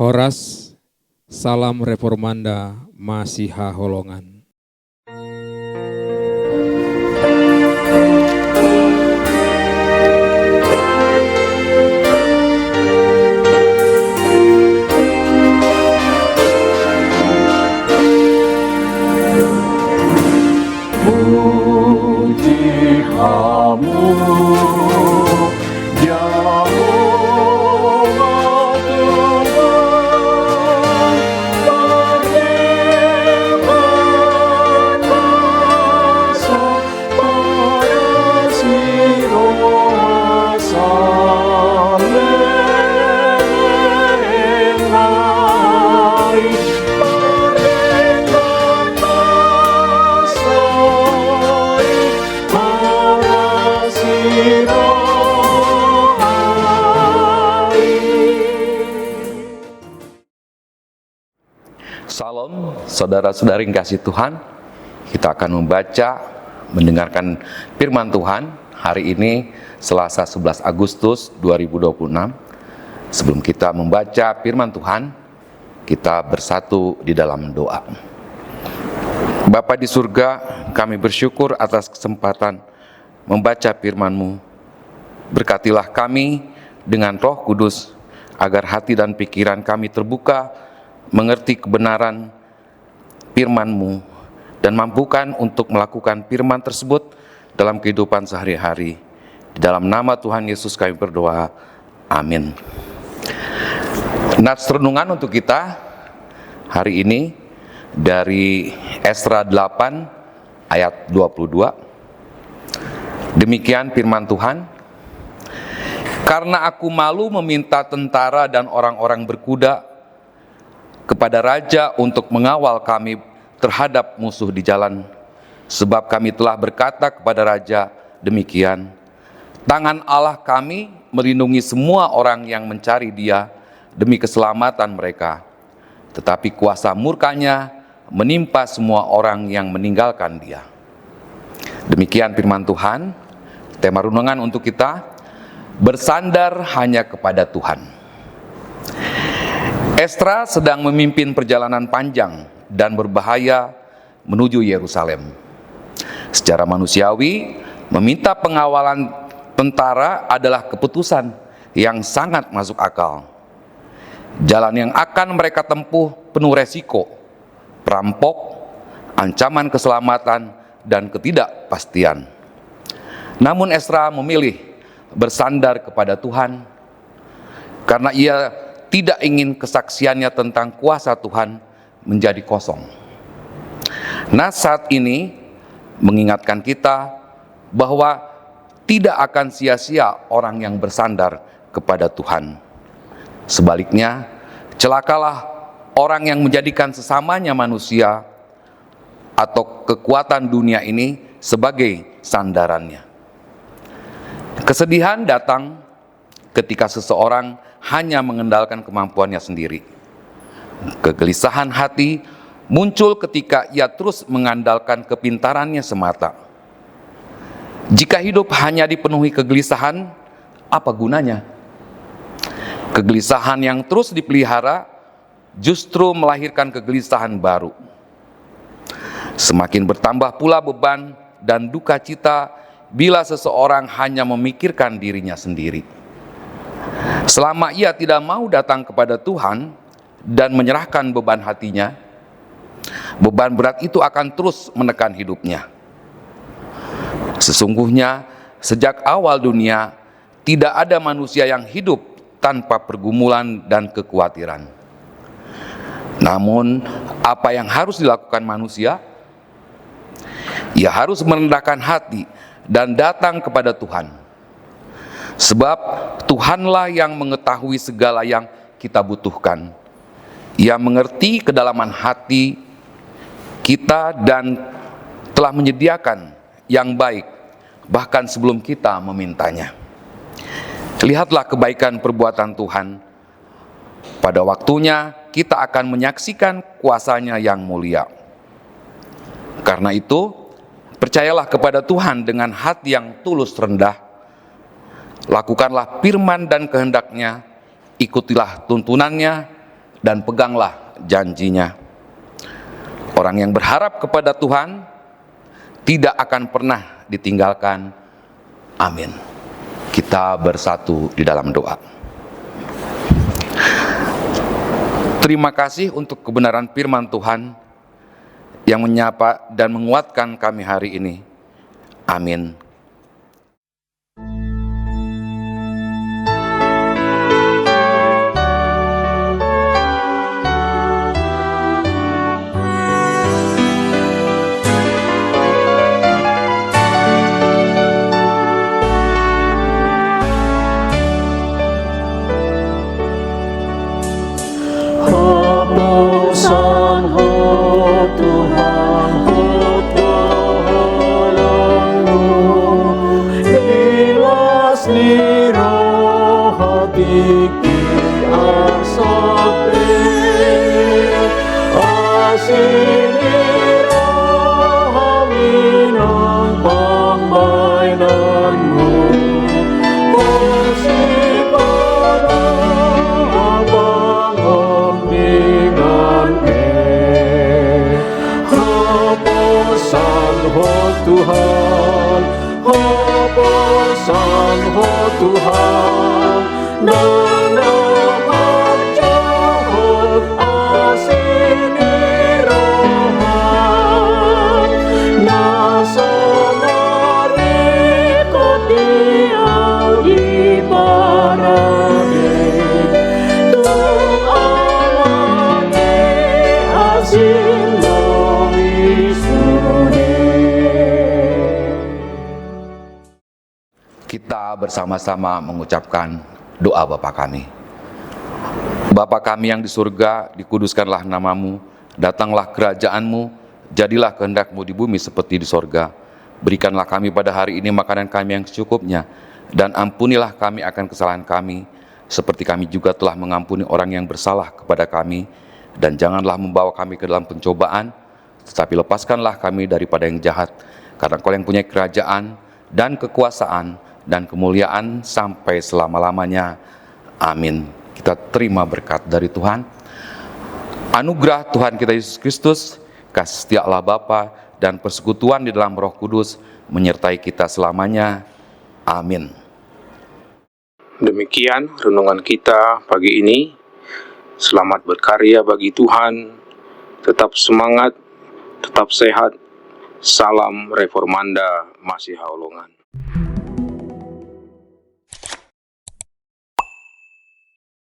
Horas, salam reformanda Masiha Holongan. Puji kamu, Yahweh Tuhan, penyembah bangsa pada Siro Salelai. Salam, saudara-saudari yang kasih Tuhan. Kita akan membaca, mendengarkan firman Tuhan hari ini, Selasa 11 Agustus 2026. Sebelum kita membaca firman Tuhan, kita bersatu di dalam doa. Bapa di surga, kami bersyukur atas kesempatan membaca firman-Mu. Berkatilah kami dengan Roh Kudus, agar hati dan pikiran kami terbuka, mengerti kebenaran firman-Mu, dan mampukan untuk melakukan firman tersebut dalam kehidupan sehari-hari. Di dalam nama Tuhan Yesus kami berdoa, amin. Nats renungan untuk kita hari ini dari Esra 8 ayat 22. Demikian firman Tuhan. Karena aku malu meminta tentara dan orang-orang berkuda kepada raja untuk mengawal kami terhadap musuh di jalan, sebab kami telah berkata kepada raja demikian, tangan Allah kami melindungi semua orang yang mencari Dia demi keselamatan mereka, tetapi kuasa murkanya menimpa semua orang yang meninggalkan Dia. Demikian firman Tuhan. Tema renungan untuk kita, bersandar hanya kepada Tuhan. Esra sedang memimpin perjalanan panjang dan berbahaya menuju Yerusalem. Secara manusiawi, meminta pengawalan tentara adalah keputusan yang sangat masuk akal. Jalan yang akan mereka tempuh penuh resiko, perampok, ancaman keselamatan, dan ketidakpastian. Namun Esra memilih bersandar kepada Tuhan karena ia tidak ingin kesaksiannya tentang kuasa Tuhan menjadi kosong. Nah, saat ini mengingatkan kita bahwa tidak akan sia-sia orang yang bersandar kepada Tuhan. Sebaliknya, celakalah orang yang menjadikan sesamanya manusia atau kekuatan dunia ini sebagai sandarannya. Kesedihan datang ketika seseorang hanya mengandalkan kemampuannya sendiri. Kegelisahan hati muncul ketika ia terus mengandalkan kepintarannya semata. Jika hidup hanya dipenuhi kegelisahan, apa gunanya? Kegelisahan yang terus dipelihara justru melahirkan kegelisahan baru. Semakin bertambah pula beban dan duka cita bila seseorang hanya memikirkan dirinya sendiri. Selama ia tidak mau datang kepada Tuhan dan menyerahkan beban hatinya, beban berat itu akan terus menekan hidupnya. Sesungguhnya, sejak awal dunia, tidak ada manusia yang hidup tanpa pergumulan dan kekhawatiran. Namun, apa yang harus dilakukan manusia? Ia harus merendahkan hati dan datang kepada Tuhan. Sebab Tuhanlah yang mengetahui segala yang kita butuhkan. Ia mengerti kedalaman hati kita dan telah menyediakan yang baik, bahkan sebelum kita memintanya. Lihatlah kebaikan perbuatan Tuhan. Pada waktunya kita akan menyaksikan kuasa-Nya yang mulia. Karena itu, percayalah kepada Tuhan dengan hati yang tulus rendah. Lakukanlah firman dan kehendak-Nya, ikutilah tuntunan-Nya, dan peganglah janjinya. Orang yang berharap kepada Tuhan tidak akan pernah ditinggalkan. Amin. Kita bersatu di dalam doa. Terima kasih untuk kebenaran firman Tuhan yang menyapa dan menguatkan kami hari ini. Amin. Hapusan Tuhan tolongmu, ilas ni roh hati asapri, asini roh minang pamainanmu, Tuhan, hapusan Tuhan, nanamang jahat asini rohan, nasa narikot diang ibarage, tung amani asin mo isuni. Kita bersama-sama mengucapkan doa Bapa kami. Bapa kami yang di surga, dikuduskanlah namamu, datanglah kerajaan-Mu, jadilah kehendak-Mu di bumi seperti di surga. Berikanlah kami pada hari ini makanan kami yang secukupnya, dan ampunilah kami akan kesalahan kami, seperti kami juga telah mengampuni orang yang bersalah kepada kami. Dan janganlah membawa kami ke dalam pencobaan, tetapi lepaskanlah kami daripada yang jahat, karena Engkau yang punya kerajaan dan kekuasaan dan kemuliaan sampai selama-lamanya. Amin. Kita terima berkat dari Tuhan. Anugerah Tuhan kita Yesus Kristus, kasih setia Allah Bapa, dan persekutuan di dalam Roh Kudus menyertai kita selamanya. Amin. Demikian renungan kita pagi ini. Selamat berkarya bagi Tuhan. Tetap semangat, tetap sehat. Salam Reformanda Masiha Holongan.